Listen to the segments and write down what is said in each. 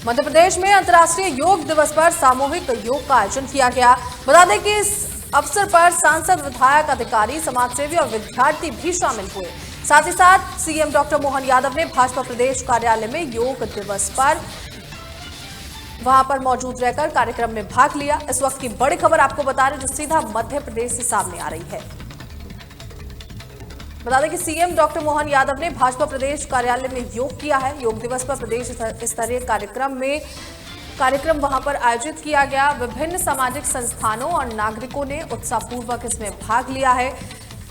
मध्य प्रदेश में अंतर्राष्ट्रीय योग दिवस पर सामूहिक योग का आयोजन किया गया। बता दें कि इस अवसर पर सांसद, विधायक, अधिकारी, समाजसेवी और विद्यार्थी भी शामिल हुए। साथ ही साथ सीएम डॉक्टर मोहन यादव ने भाजपा प्रदेश कार्यालय में योग दिवस पर वहां पर मौजूद रहकर कार्यक्रम में भाग लिया। इस वक्त की बड़ी खबर आपको बता रहे जो सीधा मध्य प्रदेश से सामने आ रही है। बता दें कि सीएम डॉक्टर मोहन यादव ने भाजपा प्रदेश कार्यालय में योग किया है। योग दिवस पर प्रदेश स्तरीय कार्यक्रम वहां पर आयोजित किया गया। विभिन्न सामाजिक संस्थानों और नागरिकों ने उत्साहपूर्वक इसमें भाग लिया है।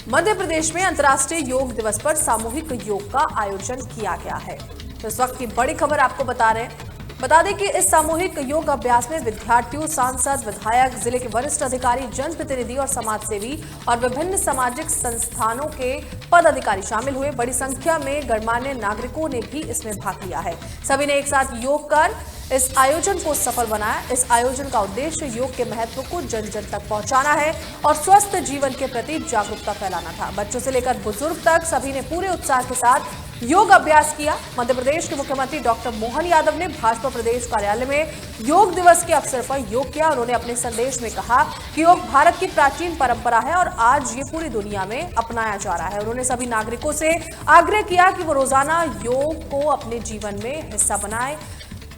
मध्य प्रदेश में अंतर्राष्ट्रीय योग दिवस पर सामूहिक योग का आयोजन किया गया है। तो इस वक्त की बड़ी खबर आपको बता रहे हैं। बता दें कि इस सामूहिक योग अभ्यास में विद्यार्थियों, सांसद, विधायक, जिले के वरिष्ठ अधिकारी, जनप्रतिनिधि और समाजसेवी और विभिन्न सामाजिक संस्थानों के पदाधिकारी शामिल हुए। बड़ी संख्या में गणमान्य नागरिकों ने भी इसमें भाग लिया है। सभी ने एक साथ योग कर इस आयोजन को सफल बनाया। इस आयोजन का उद्देश्य योग के महत्व को जन जन तक पहुंचाना है और स्वस्थ जीवन के प्रति जागरूकता फैलाना था। बच्चों से लेकर बुजुर्ग तक सभी ने पूरे उत्साह के साथ योग अभ्यास किया। मध्य प्रदेश के मुख्यमंत्री डॉक्टर मोहन यादव ने भाजपा प्रदेश कार्यालय में योग दिवस के अवसर पर योग किया। उन्होंने अपने संदेश में कहा कि योग भारत की प्राचीन परंपरा है और आज ये पूरी दुनिया में अपनाया जा रहा है। उन्होंने सभी नागरिकों से आग्रह किया कि वो रोजाना योग को अपने जीवन में हिस्सा बनाएं,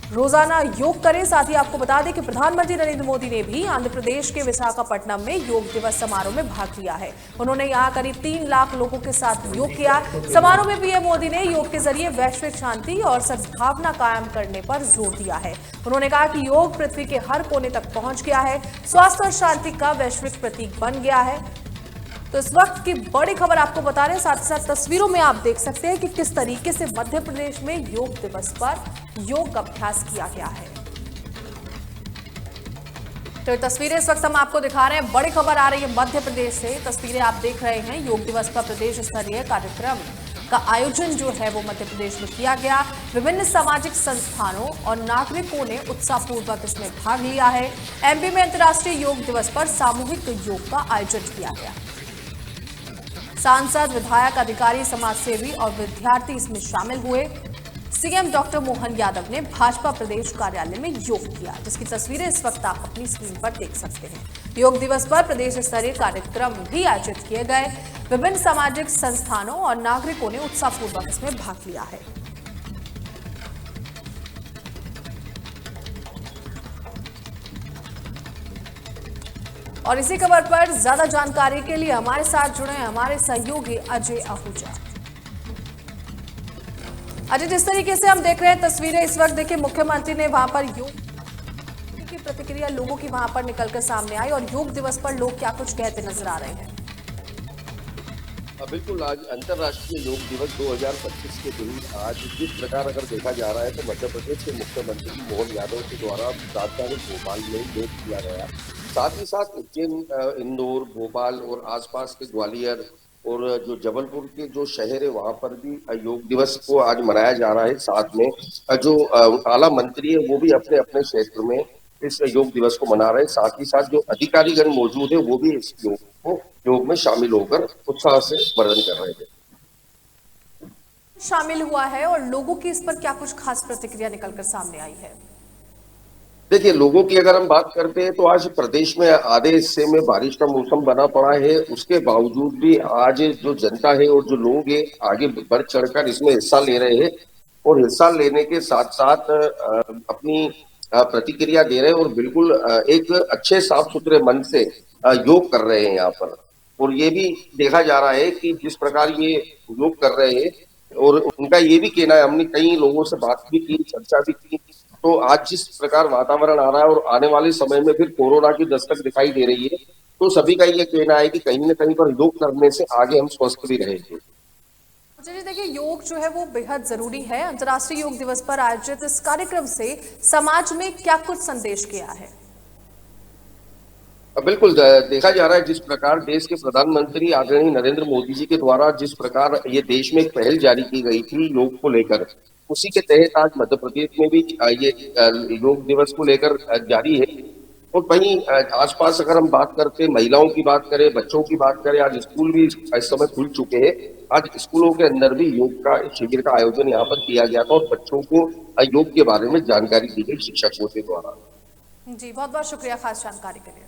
रोजाना योग करें। साथ ही आपको बता दें कि प्रधानमंत्री नरेंद्र मोदी ने भी आंध्र प्रदेश के विशाखापट्टनम में योग दिवस समारोह में भाग लिया है। उन्होंने यहां करीब 3 लाख लोगों के साथ योग किया। समारोह में पीएम मोदी ने योग के जरिए वैश्विक शांति और सद्भावना कायम करने पर जोर दिया है। उन्होंने कहा कि योग पृथ्वी के हर कोने तक पहुंच गया है, स्वास्थ्य और शांति का वैश्विक प्रतीक बन गया है। तो इस वक्त की बड़ी खबर आपको बता रहे हैं। साथ ही साथ तस्वीरों में आप देख सकते हैं कि किस तरीके से मध्य प्रदेश में योग दिवस पर योग अभ्यास किया गया है। तो ये तस्वीरें इस वक्त हम आपको दिखा रहे हैं। बड़ी खबर आ रही है मध्य प्रदेश से। तस्वीरें आप देख रहे हैं। योग दिवस पर प्रदेश स्तरीय कार्यक्रम का आयोजन जो है वो मध्य प्रदेश में किया गया। विभिन्न सामाजिक संस्थानों और नागरिकों ने उत्साहपूर्वक इसमें भाग लिया है। एमपी में अंतर्राष्ट्रीय योग दिवस पर सामूहिक योग का आयोजन किया गया। सांसद, विधायक, अधिकारी, समाजसेवी और विद्यार्थी इसमें शामिल हुए। सीएम डॉक्टर मोहन यादव ने भाजपा प्रदेश कार्यालय में योग किया, जिसकी तस्वीरें इस वक्त आप अपनी स्क्रीन पर देख सकते हैं। योग दिवस पर प्रदेश स्तरीय कार्यक्रम भी आयोजित किए गए। विभिन्न सामाजिक संस्थानों और नागरिकों ने उत्साहपूर्वक इसमें भाग लिया है। और इसी खबर पर ज्यादा जानकारी के लिए हमारे साथ जुड़े हमारे सहयोगी अजय आहूजा। अजय, जिस तरीके से हम देख रहे हैं तस्वीरें इस वक्त, देखिए मुख्यमंत्री ने वहां पर योग की प्रतिक्रिया लोगों की वहां पर निकलकर सामने आई और योग दिवस पर लोग क्या कुछ कहते नजर आ रहे हैं। बिल्कुल, आज अंतर्राष्ट्रीय योग दिवस 2025 के दिन आज जिस प्रकार अगर देखा जा रहा है तो मध्य प्रदेश के मुख्यमंत्री मोहन यादव के द्वारा राजधानी भोपाल में योग किया गया। साथ ही साथ उज्जैन, इंदौर, भोपाल और आसपास के ग्वालियर और जो जबलपुर के जो शहर है वहां पर भी योग दिवस को आज मनाया जा रहा है। साथ में जो आला मंत्री है वो भी अपने अपने क्षेत्र में इस योग दिवस को मना रहे हैं। साथ ही साथ जो अधिकारीगण मौजूद है वो भी इस योग में शामिल होकर उत्साह से वर्णन कर रहे थे। शामिल हुआ है और लोगों की इस पर क्या कुछ खास प्रतिक्रिया निकलकर सामने आई है। देखिए, लोगों की अगर हम बात करते हैं तो आज प्रदेश में आधे हिस्से में बारिश का मौसम बना पड़ा है। उसके बावजूद भी आज जो जनता है और जो लोग हैं आगे बढ़ चढ़कर इसमें हिस्सा ले रहे हैं और हिस्सा लेने के साथ साथ अपनी प्रतिक्रिया दे रहे हैं और बिल्कुल एक अच्छे साफ सुथरे मन से योग कर रहे हैं यहाँ पर। और ये भी देखा जा रहा है कि जिस प्रकार ये योग कर रहे हैं और उनका ये भी कहना है, हमने कई लोगों से बात भी की, चर्चा भी की, तो आज जिस प्रकार वातावरण आ रहा है और आने वाले समय में फिर कोरोना की दस्तक दिखाई दे रही है, तो सभी का ये कहना है कि कहीं न कहीं पर योग करने से आगे हम स्वस्थ भी रहेंगे। जी देखिए, योग जो है वो बेहद जरूरी है। अंतर्राष्ट्रीय योग दिवस पर आयोजित इस कार्यक्रम से समाज में क्या कुछ संदेश गया है। बिल्कुल, देखा जा रहा है जिस प्रकार देश के प्रधानमंत्री आदरणीय नरेंद्र मोदी जी के द्वारा जिस प्रकार ये देश में एक पहल जारी की गई थी योग को लेकर, उसी के तहत आज मध्य प्रदेश में भी ये योग दिवस को लेकर जारी है। और वहीं आसपास अगर हम बात करते हैं, महिलाओं की बात करें, बच्चों की बात करें, आज स्कूल भी इस समय खुल चुके हैं। आज स्कूलों के अंदर भी योग का शिविर का आयोजन यहाँ पर किया गया था और बच्चों को योग के बारे में जानकारी दी गई शिक्षकों के द्वारा। जी, बहुत बहुत शुक्रिया खास जानकारी के लिए।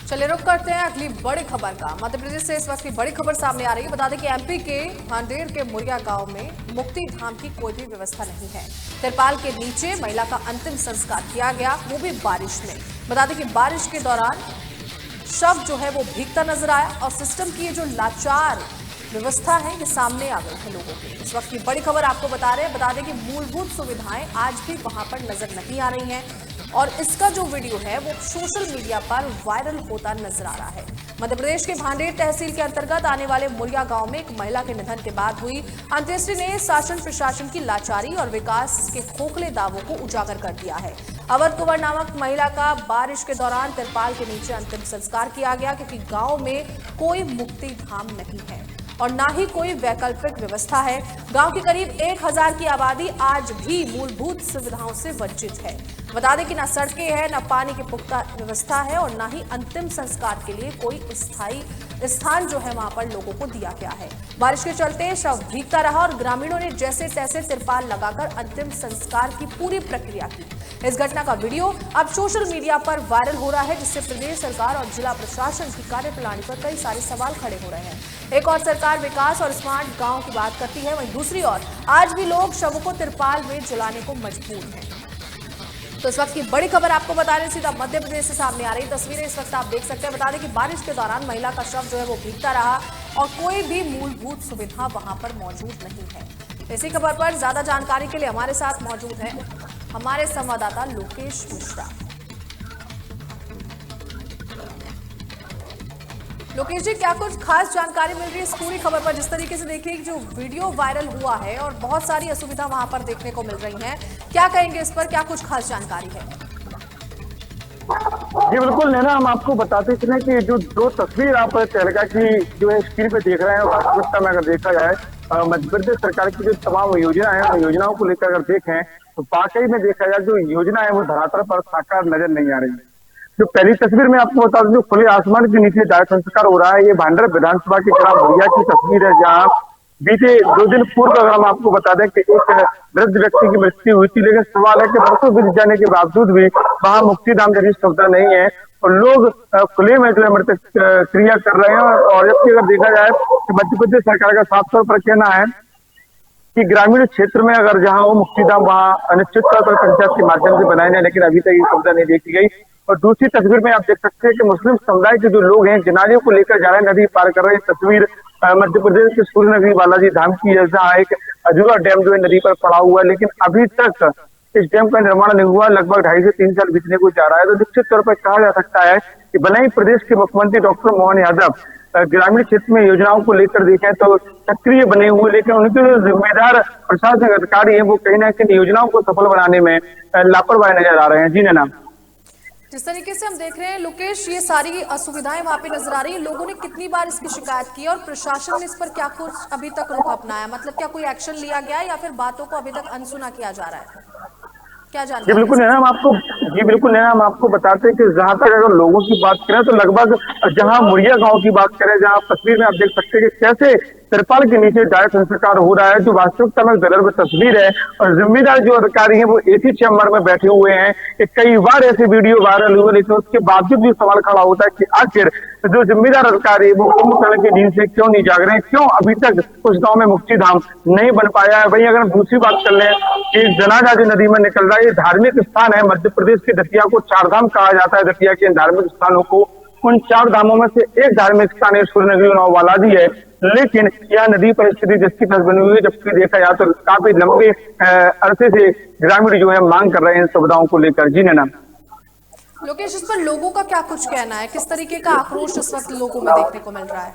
चलिए रुक करते हैं अगली बड़ी खबर का। मध्य प्रदेश से इस वक्त की बड़ी खबर सामने आ रही है। बता दें कि एमपी के भांडेर के मुरिया गांव में मुक्ति धाम की कोई भी व्यवस्था नहीं है। तिरपाल के नीचे महिला का अंतिम संस्कार किया गया, वो भी बारिश में। बता दें कि बारिश के दौरान शव जो है वो भीगता नजर आया और सिस्टम की ये जो लाचार व्यवस्था है ये सामने आ गई है लोगों की। इस वक्त की बड़ी खबर आपको बता रहे हैं। बता दें कि मूलभूत सुविधाएं आज भी वहां पर नजर नहीं आ रही हैं और इसका जो वीडियो है वो सोशल मीडिया पर वायरल होता नजर आ रहा है। मध्य प्रदेश के भांडेर तहसील के अंतर्गत आने वाले मुरिया गांव में एक महिला के निधन के बाद हुई अंत्येष्टि ने शासन प्रशासन की लाचारी और विकास के खोखले दावों को उजागर कर दिया है। अवर कुंवर नामक महिला का बारिश के दौरान तिरपाल के नीचे अंतिम संस्कार किया गया, क्योंकि गांव में कोई मुक्ति धाम नहीं है और ना ही कोई वैकल्पिक व्यवस्था है। गांव की करीब 1000 की आबादी आज भी मूलभूत सुविधाओं से वंचित है। बता दें कि ना सड़कें हैं, ना पानी की पुख्ता व्यवस्था है और ना ही अंतिम संस्कार के लिए कोई स्थायी स्थान जो है वहां पर लोगों को दिया गया है। बारिश के चलते शव भीगता रहा और ग्रामीणों ने जैसे तैसे तिरपाल लगाकर अंतिम संस्कार की पूरी प्रक्रिया की। इस घटना का वीडियो अब सोशल मीडिया पर वायरल हो रहा है, जिससे प्रदेश सरकार और जिला प्रशासन की कार्यप्रणाली पर कई सारे सवाल खड़े हो रहे हैं। एक और सरकार विकास और स्मार्ट गांव की बात करती है, वहीं दूसरी ओर आज भी लोग शवों को तिरपाल में जलाने को मजबूर हैं। तो इस वक्त की बड़ी खबर आपको बता रहे, सीधा मध्य प्रदेश से सामने आ रही तस्वीरें इस वक्त आप देख सकते हैं। बता दें कि बारिश के दौरान महिला का शव जो है वो भीगता रहा और कोई भी मूलभूत सुविधा वहां पर मौजूद नहीं है। इसी खबर पर ज्यादा जानकारी के लिए हमारे साथ मौजूद है हमारे संवाददाता लोकेश मिश्रा। लोकेश जी, क्या कुछ खास जानकारी मिल रही है इस पूरी खबर पर? जिस तरीके से देखिए जो वीडियो वायरल हुआ है और बहुत सारी असुविधा वहां पर देखने को मिल रही हैं, क्या कहेंगे इस पर? क्या कुछ खास जानकारी है? जी बिल्कुल नैना, हम आपको बताते चले कि जो दो तस्वीर आप तेलगा की जो है स्क्रीन पे देख रहे हैं, वास्तविकता में अगर देखा जाए मध्य प्रदेश सरकार की जो तमाम योजना है उन योजनाओं को लेकर अगर देखें तो वाकई में देखा जाए जो योजना है वो धरातल पर साकार नजर नहीं आ रही है। जो पहली तस्वीर में आपको बता दूं, खुले आसमान के नीचे दाह संस्कार हो रहा है। ये भांडेर विधानसभा के ग्राम मुरिया की तस्वीर है, जहाँ बीते 2 दिन पूर्व अगर हम आपको बता दें कि एक वृद्ध व्यक्ति की मृत्यु हुई थी, लेकिन सवाल है कि वर्षों बीत जाने के बावजूद भी वहां मुक्तिधाम जैसी सुविधा नहीं है और लोग खुले में जो है मृत क्रिया कर रहे हैं। और जबकि अगर देखा जाए कि मध्य प्रदेश सरकार का साफ तौर पर कहना है कि ग्रामीण क्षेत्र में अगर जहां वो मुक्तिधाम वहां अनिश्चित तौर पर पंचायत के माध्यम से बनाए जाए, लेकिन अभी तक ये सुविधा नहीं देखी गई। और दूसरी तस्वीर में आप देख सकते हैं कि मुस्लिम समुदाय के जो लोग हैं जनाजे को लेकर जा रहे हैं, नदी पार कर रहे हैं। तस्वीर मध्य प्रदेश के सूर्य नगरी बालाजी धाम की है, जहाँ एक अजूरा डैम जो है नदी पर पड़ा हुआ है, लेकिन अभी तक इस डैम का निर्माण नहीं हुआ। लगभग 2.5 से 3 साल बीतने को जा रहा है। तो निश्चित तौर पर कहा जा सकता है कि भले ही प्रदेश के मुख्यमंत्री डॉक्टर मोहन यादव ग्रामीण क्षेत्र में योजनाओं को लेकर देखें तो सक्रिय बने हुए, लेकिन उनके जो जिम्मेदार प्रशासनिक अधिकारी हैं वो कहीं ना कहीं योजनाओं को सफल बनाने में लापरवाह नजर आ रहे हैं। जी नैना, जिस तरीके से हम देख रहे हैं लोकेश, ये सारी असुविधाएं वहां पे नजर आ रही है। लोगों ने कितनी बार इसकी शिकायत की और प्रशासन ने इस पर क्या कुछ अभी तक रुख अपनाया? मतलब क्या कोई एक्शन लिया गया या फिर बातों को अभी तक अनसुना किया जा रहा है? क्या जानकारी? जी बिल्कुल नैना, हम आपको बताते हैं कि जहां तक अगर लोगों की बात करें तो लगभग जहां मुरिया गांव की बात करें, जहां तस्वीर में आप देख सकते हैं कि कैसे तिरपाल के नीचे दाह संस्कार हो रहा है, जो वास्तविकता में गलत तस्वीर है। और जिम्मेदार जो अधिकारी हैं वो एक ही चैम्बर में बैठे हुए हैं। कई बार ऐसे वीडियो वायरल हुए, लेकिन उसके बावजूद भी सवाल खड़ा होता है कि आखिर जो जिम्मेदार अधिकारी वो कुंभकर्ण की नींद से क्यों नहीं जाग रहे हैं, क्यों अभी तक उस गांव में मुक्तिधाम नहीं बन पाया है। वहीं अगर हम दूसरी बात कर लें कि जनाजा जो नदी में निकल रहा है, ये धार्मिक स्थान है। मध्य प्रदेश के दतिया को 4 धाम कहा जाता है। दतिया के धार्मिक स्थानों को, उन 4 धामों में से एक धार्मिक स्थान है सूर्य नगरी नौ बालाजी है, लेकिन यह नदी पर स्थिति जिसकी तस बनी हुई है। जबकि देखा जाए तो काफी लंबे अरसे से ग्रामीण जो है मांग कर रहे हैं इन सुविधाओं को लेकर। जी नैना, लोकेश, इस पर लोगों का क्या कुछ कहना है? किस तरीके का आक्रोश इस वक्त लोगों में देखने को मिल रहा है?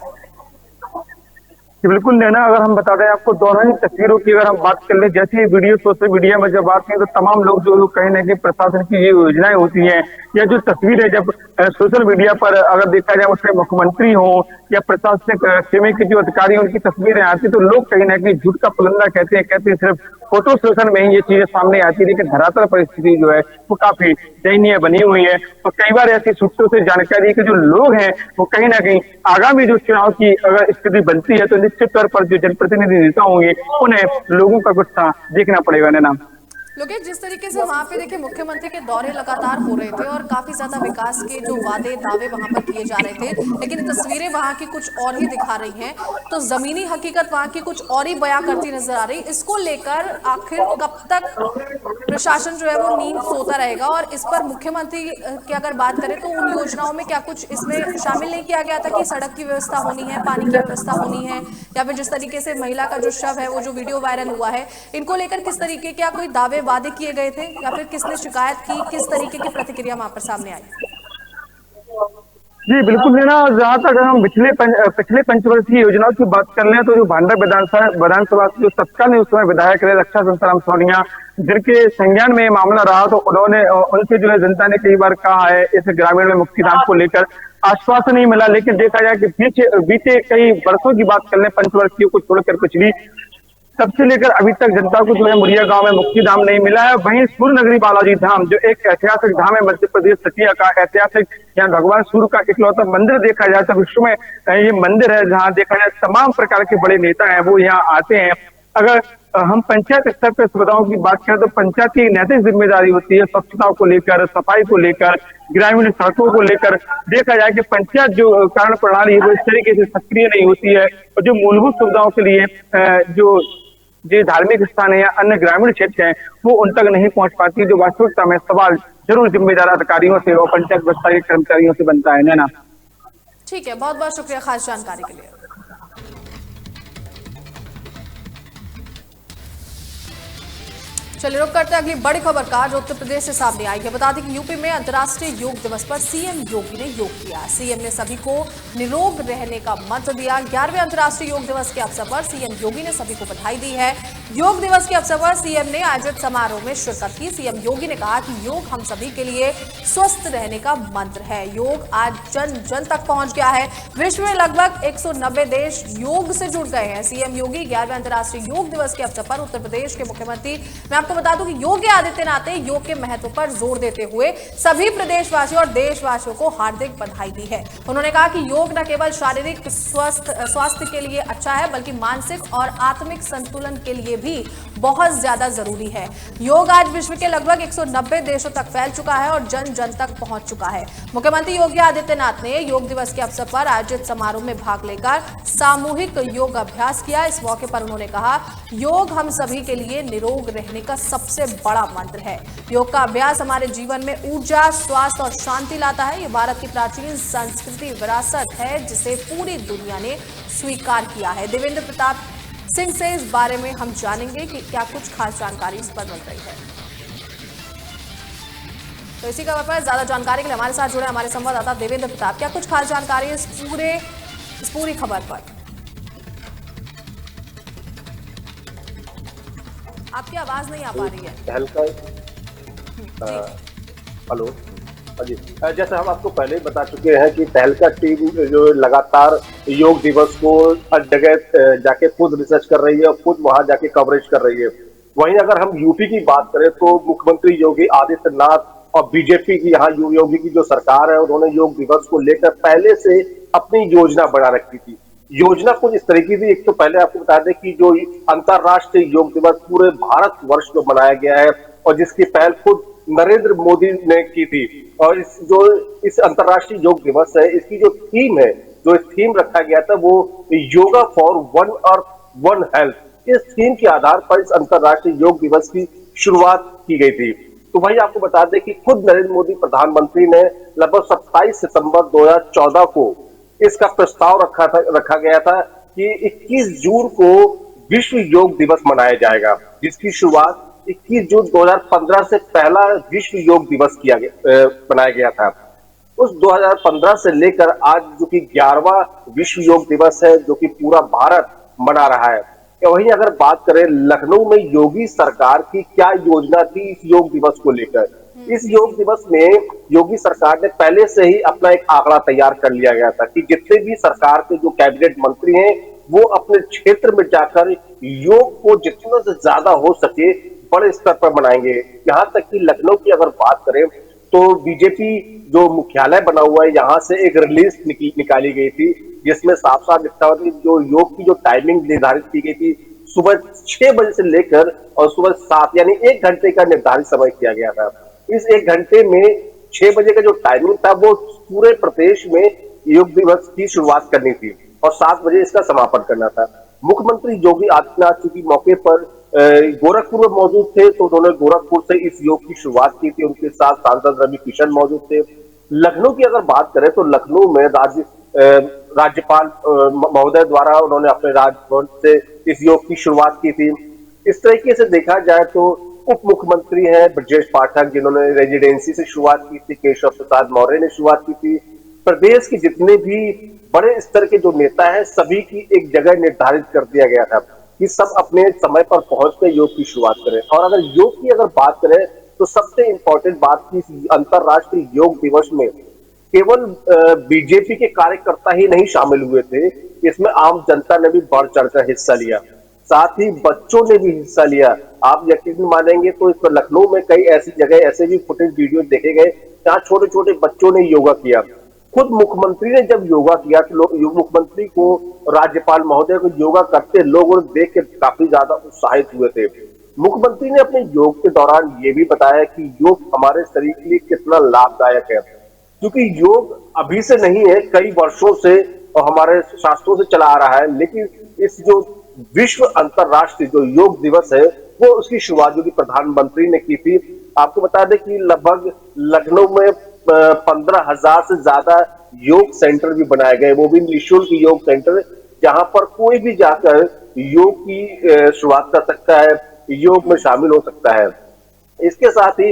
कि बिल्कुल नैना, अगर हम बता दें आपको दोनों ही तस्वीरों की अगर हम बात कर ले, जैसे वीडियो सोशल मीडिया में जब आते हैं तो तमाम लोग जो कहीं ना कहीं प्रशासन की ये योजनाएं होती हैं या जो तस्वीर है जब सोशल मीडिया पर अगर देखा जाए उसमें मुख्यमंत्री हो या प्रशासनिक सेवा के जो अधिकारी हैं उनकी तस्वीरें आती तो लोग कहीं ना कहीं झूठ का पुलंदा कहते हैं सिर्फ फोटो सेशन में ही ये चीजें सामने आती है, लेकिन धरातल परिस्थिति जो है वो काफी दयनीय बनी हुई है। तो कई बार ऐसी सूत्रों से जानकारी के जो लोग हैं वो कहीं ना कहीं आगामी जो चुनाव की अगर स्थिति बनती है तो निश्चित तौर पर जो जनप्रतिनिधि नेता होंगे उन्हें लोगों का गुस्सा देखना पड़ेगा। नैना, लोकेश, जिस तरीके से वहां पे देखिए मुख्यमंत्री के दौरे लगातार हो रहे थे और काफी ज्यादा विकास के जो वादे दावे वहां पर किए जा रहे थे, लेकिन तस्वीरें वहां की कुछ और ही दिखा रही हैं, तो जमीनी हकीकत वहां की कुछ और ही बयां करती नजर आ रही। इसको लेकर आखिर कब तक प्रशासन जो है वो नींद सोता रहेगा? और इस पर मुख्यमंत्री की अगर बात करें तो उन योजनाओं में क्या कुछ इसमें शामिल नहीं किया गया था कि सड़क की व्यवस्था होनी है, पानी की व्यवस्था होनी है, या फिर जिस तरीके से महिला का जो शव है वो जो वीडियो वायरल हुआ है, इनको लेकर किस तरीके क्या कोई दावे वादे किए गए थे या फिर किसने शिकायत की, किस तरीके की प्रतिक्रिया वहां पर सामने आई? जी बिल्कुल नैना, जहाँ तक हम पिछले पंचवर्षीय योजनाओं की बात कर लें तो जो भांडा विधानसभा से जो तत्काल उस समय विधायक रहे रक्षा संतराम सोनिया, जिनके संज्ञान में मामला रहा, तो उन्होंने उनसे जो है जनता ने कई बार कहा है इस ग्रामीण में मुक्तिधाम को लेकर आश्वासन नहीं मिला, लेकिन देखा जाए कि बीते कई वर्षों की बात कर लें पंचवर्षीय को छोड़कर पिछली, तब से लेकर अभी तक जनता को जो है मुरिया गांव में मुक्तिधाम नहीं मिला है। वहीं सूर्य नगरी बालाजी धाम जो एक ऐतिहासिक धाम है मध्य प्रदेश सतिया का ऐतिहासिक, यहाँ भगवान सूर्य का इकलौता मंदिर देखा जाए तो विश्व में ये मंदिर है जहाँ देखा जाए तमाम प्रकार के बड़े नेता हैं वो यहाँ आते हैं। अगर हम पंचायत स्तर पर सुविधाओं की बात करें तो पंचायत की नैतिक जिम्मेदारी होती है स्वच्छता को लेकर, सफाई को लेकर, ग्रामीण सड़कों को लेकर। देखा जाए कि पंचायत जो कार्य प्रणाली है वो इस तरीके से सक्रिय नहीं होती है और जो मूलभूत सुविधाओं के लिए जो धार्मिक स्थान है या अन्य ग्रामीण क्षेत्र हैं वो उन तक नहीं पहुंच पाती, जो वास्तविकता में सवाल जरूर जिम्मेदार अधिकारियों से और पंचायत व्यवस्था के कर्मचारियों से बनता है। नैना, ठीक है, बहुत बहुत शुक्रिया खास जानकारी के लिए। चलिए रुक करते हैं अगली बड़ी खबर का जो उत्तर प्रदेश से सामने आई है। बता दें कि यूपी में अंतर्राष्ट्रीय योग दिवस पर सीएम योगी ने योग किया। सीएम ने सभी को निरोग रहने का मंत्र दिया। 11वें अंतर्राष्ट्रीय योग दिवस के अवसर पर सीएम योगी ने सभी को बधाई दी है। योग दिवस के अवसर पर सीएम ने आयोजित समारोह में शिरकत की। सीएम योगी ने कहा कि योग हम सभी के लिए स्वस्थ रहने का मंत्र है। योग आज जन जन तक पहुंच गया है। विश्व में लगभग 190 देश योग से जुड़ गए हैं। सीएम योगी 11वें अंतर्राष्ट्रीय योग दिवस के अवसर पर उत्तर प्रदेश के मुख्यमंत्री, मैं आपको बता दूं कि योगी आदित्यनाथ ने योग के महत्व पर जोर देते हुए सभी प्रदेशवासियों और देशवासियों को हार्दिक बधाई दी है। उन्होंने कहा कि योग न केवल शारीरिक स्वास्थ्य के लिए अच्छा है बल्कि मानसिक और आत्मिक संतुलन के लिए भी बहुत ज्यादा जरूरी है। योग आज विश्व के लगभग 190 देशों तक फैल चुका है और जन जन तक पहुंच चुका है। मुख्यमंत्री योगी आदित्यनाथ ने योग दिवस के अवसर पर आयोजित समारोह में भाग लेकर सामूहिक योग अभ्यास किया। इस मौके पर उन्होंने कहा, योग हम सभी के लिए निरोग रहने का सबसे बड़ा मंत्र है। योग का अभ्यास हमारे जीवन में ऊर्जा, स्वास्थ्य और शांति लाता है। ये भारत की प्राचीन संस्कृति विरासत है जिसे पूरी दुनिया ने स्वीकार किया है। देवेंद्र प्रताप सिंह से इस बारे में हम जानेंगे कि क्या कुछ खास जानकारी इस पर मिल रही है। तो इसी खबर पर ज्यादा जानकारी के लिए हमारे साथ जुड़े हमारे संवाददाता देवेंद्र प्रताप। क्या कुछ खास जानकारी इस पूरी खबर पर? आपकी आवाज नहीं आ पा रही है। हेलो जी, जैसे हम आपको पहले ही बता चुके हैं कि तहलका टीम जो लगातार योग दिवस को हर जगह जाके खुद रिसर्च कर रही है और खुद वहां जाके कवरेज कर रही है। वहीं अगर हम यूपी की बात करें तो मुख्यमंत्री योगी आदित्यनाथ और बीजेपी की यहाँ योगी की जो सरकार है उन्होंने योग दिवस को लेकर पहले से अपनी योजना बना रखी थी। योजना कुछ इस तरीके की, एक तो पहले आपको बता दें कि जो अंतर्राष्ट्रीय योग दिवस पूरे भारत वर्ष में मनाया गया है और जिसकी पहल खुद नरेंद्र मोदी ने की थी, और इस अंतर्राष्ट्रीय योग दिवस है इसकी जो थीम है, जो थीम रखा गया था वो yoga for one earth one health, इस थीम के आधार पर इस अंतर्राष्ट्रीय योग दिवस की शुरुआत की गई थी। तो वही आपको बता दें कि खुद नरेंद्र मोदी प्रधानमंत्री ने लगभग 27 सितंबर 2014 को इसका प्रस्ताव रखा गया था कि 21 जून को विश्व योग दिवस मनाया जाएगा, जिसकी शुरुआत 21 जून 2015 से पहला विश्व योग दिवस बनाया गया था। उस 2015 से लेकर आज जो कि 11वां विश्व योग दिवस है, जो कि पूरा भारत मना रहा है। वहीं अगर बात करें लखनऊ में योगी सरकार की क्या योजना थी इस योग दिवस को लेकर, इस योग दिवस में योगी सरकार ने पहले से ही अपना एक आंकड़ा तैयार कर लिया गया था कि जितने भी सरकार के जो कैबिनेट मंत्री हैं वो अपने क्षेत्र में जाकर योग को जितना से ज्यादा हो सके बड़े स्तर पर मनाएंगे। यहाँ तक कि लखनऊ की अगर बात करें तो बीजेपी जो मुख्यालय बना हुआ है यहाँ से एक रिलीज निकाली गई थी जिसमें साफ साफ लिखा हुआ था जो योग की जो टाइमिंग निर्धारित की गई थी सुबह 6 बजे से लेकर और सुबह 7 यानी 1 घंटे का निर्धारित समय किया गया था। इस 1 घंटे में 6 बजे का जो टाइमिंग था वो पूरे प्रदेश में योग दिवस की शुरुआत करनी थी और 7 बजे इसका समापन करना था। मुख्यमंत्री योगी आदित्यनाथ चूंकि मौके पर गोरखपुर में मौजूद थे तो उन्होंने गोरखपुर से इस योग की शुरुआत की थी। उनके साथ सांसद रवि किशन मौजूद थे। लखनऊ की अगर बात करें तो लखनऊ में राज्यपाल महोदय द्वारा उन्होंने अपने राजभवन से इस योग की शुरुआत की थी। इस तरीके से देखा जाए तो उप मुख्यमंत्री हैं ब्रजेश पाठक जिन्होंने रेजिडेंसी से शुरुआत की थी, केशव प्रसाद मौर्य ने शुरुआत की थी। प्रदेश के जितने भी बड़े स्तर के जो नेता हैं सभी की एक जगह निर्धारित कर दिया गया था कि सब अपने समय पर पहुंचकर योग की शुरुआत करें। और अगर योग की अगर बात करें तो सबसे इंपॉर्टेंट बात की अंतरराष्ट्रीय योग दिवस में केवल बीजेपी के कार्यकर्ता ही नहीं शामिल हुए थे, इसमें आम जनता ने भी बढ़ चढ़कर हिस्सा लिया, साथ ही बच्चों ने भी हिस्सा लिया। आप यकीन मानेंगे तो इसमें लखनऊ में कई ऐसी जगह ऐसे भी फुटेज वीडियो देखे गए जहाँ छोटे छोटे बच्चों ने योगा किया। खुद मुख्यमंत्री ने जब योगा किया तो मुख्यमंत्री को राज्यपाल महोदय को योगा करते लोग देख के काफी ज्यादा उत्साहित हुए थे। मुख्यमंत्री ने अपने योग के दौरान ये भी बताया कि योग हमारे शरीर के लिए कितना लाभदायक है, क्योंकि योग अभी से नहीं है, कई वर्षों से और हमारे शास्त्रों से चला आ रहा है। लेकिन इस जो विश्व अंतरराष्ट्रीय जो योग दिवस है वो उसकी शुरुआत जो कि प्रधानमंत्री ने की थी। आपको बता दें कि लगभग लखनऊ में 15,000 से ज्यादा योग सेंटर भी बनाए गए, वो भी निःशुल्क योग सेंटर जहां पर कोई भी जाकर योग की शुरुआत कर सकता है, योग में शामिल हो सकता है। इसके साथ ही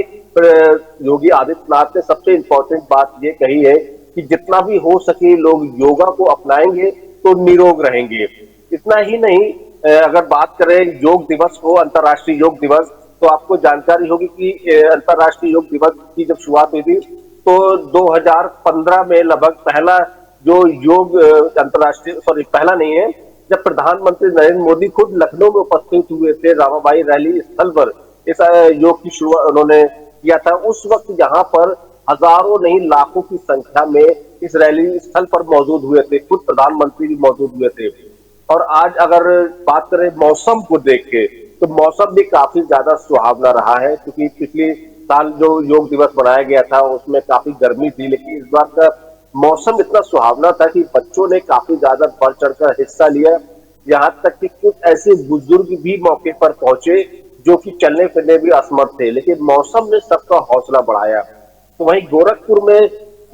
योगी आदित्यनाथ ने सबसे इंपॉर्टेंट बात ये कही है कि जितना भी हो सके लोग योगा को अपनाएंगे तो निरोग रहेंगे। इतना ही नहीं, अगर बात करें योग दिवस को, अंतर्राष्ट्रीय योग दिवस, तो आपको जानकारी होगी कि अंतर्राष्ट्रीय योग दिवस की जब शुरुआत हुई थी तो 2015 में लगभग पहला जो योग अंतर्राष्ट्रीय पहला नहीं है, जब प्रधानमंत्री नरेंद्र मोदी खुद लखनऊ में उपस्थित हुए थे रामाबाई रैली स्थल पर इस योग की शुरुआत उन्होंने किया था। उस वक्त यहाँ पर हजारों नहीं लाखों की संख्या में इस रैली स्थल पर मौजूद हुए थे, खुद प्रधानमंत्री भी मौजूद हुए थे। और आज अगर बात करें मौसम को देख के तो मौसम भी काफी ज्यादा सुहावना रहा है, क्योंकि पिछले साल जो योग दिवस मनाया गया था उसमें काफी गर्मी थी, लेकिन इस बार का मौसम इतना सुहावना था कि बच्चों ने काफी ज्यादा बढ़ चढ़कर हिस्सा लिया। यहाँ तक कि कुछ ऐसे बुजुर्ग भी मौके पर पहुंचे जो कि चलने फिरने भी असमर्थ थे, लेकिन मौसम ने सबका हौसला बढ़ाया। तो वहीं गोरखपुर में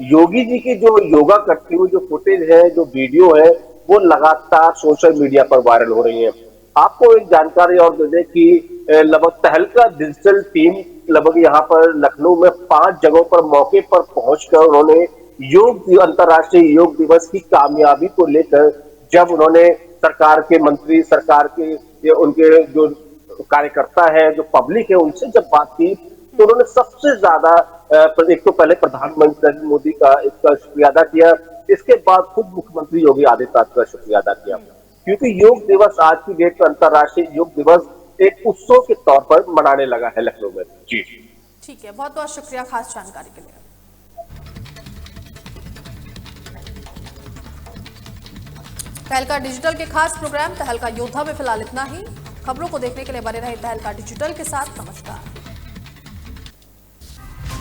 योगी जी की जो योगा करते हुए जो फुटेज है, जो वीडियो है, वो लगातार सोशल मीडिया पर वायरल हो रही है। आपको एक जानकारी और दे दें कि लगभग तहलका डिजिटल टीम लगभग यहाँ पर लखनऊ में 5 जगहों पर मौके पर पहुंचकर उन्होंने योग अंतर्राष्ट्रीय योग दिवस की कामयाबी को लेकर जब उन्होंने सरकार के मंत्री, सरकार के उनके जो कार्यकर्ता है, जो पब्लिक है, उनसे जब बात की तो उन्होंने सबसे ज्यादा एक तो पहले प्रधानमंत्री नरेंद्र मोदी का इसका शुक्रिया अदा किया, इसके बाद खुद मुख्यमंत्री योगी आदित्यनाथ का शुक्रिया अदा किया, क्योंकि योग दिवस आज की डेट में अंतर्राष्ट्रीय योग दिवस एक उत्सव के तौर पर मनाने लगा है लखनऊ में। जी ठीक है, बहुत बहुत शुक्रिया खास जानकारी के लिए। तहलका डिजिटल के खास प्रोग्राम तहलका योद्धा में फिलहाल इतना ही। खबरों को देखने के लिए बने रहे तहलका डिजिटल के साथ। नमस्कार।